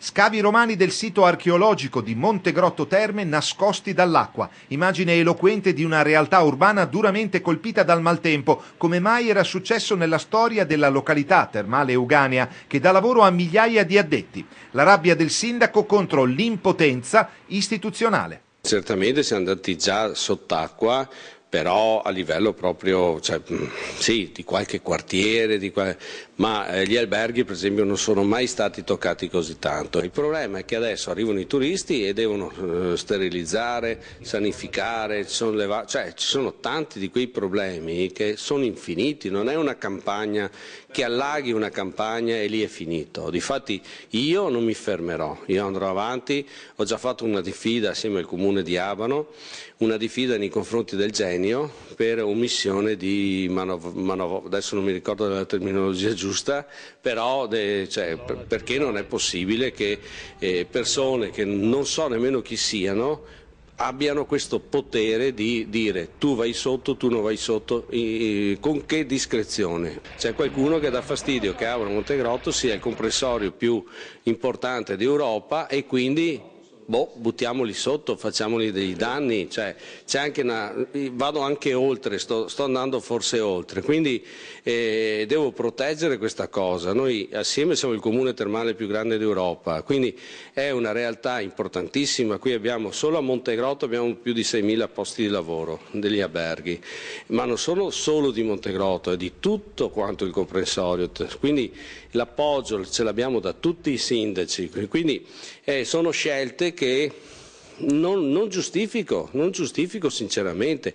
Scavi romani del sito archeologico di Montegrotto Terme nascosti dall'acqua, immagine eloquente di una realtà urbana duramente colpita dal maltempo, come mai era successo nella storia della località termale Euganea, che dà lavoro a migliaia di addetti. La rabbia del sindaco contro l'impotenza istituzionale. Certamente siamo andati già sott'acqua, però a livello proprio, cioè, sì, di qualche quartiere, ma gli alberghi per esempio non sono mai stati toccati così tanto. Il problema è che adesso arrivano i turisti e devono sterilizzare, sanificare, ci sono tanti di quei problemi che sono infiniti, non è una campagna che allaghi una campagna e lì è finito. Difatti io non mi fermerò, io andrò avanti, ho già fatto una diffida assieme al comune di Abano, una diffida nei confronti del Genio per omissione di adesso non mi ricordo la terminologia giusta, però perché non è possibile che persone che non so nemmeno chi siano abbiano questo potere di dire tu vai sotto, tu non vai sotto, con che discrezione. C'è qualcuno che dà fastidio che Abano Montegrotto sia il comprensorio più importante d'Europa e quindi buttiamoli sotto, facciamoli dei danni, vado anche oltre, sto andando forse oltre, quindi devo proteggere questa cosa. Noi assieme siamo il comune termale più grande d'Europa, quindi è una realtà importantissima. Qui abbiamo solo a Montegrotto abbiamo più di 6.000 posti di lavoro, degli alberghi, ma non sono solo di Montegrotto, è di tutto quanto il comprensorio, quindi l'appoggio ce l'abbiamo da tutti i sindaci, quindi sono scelte che non giustifico sinceramente.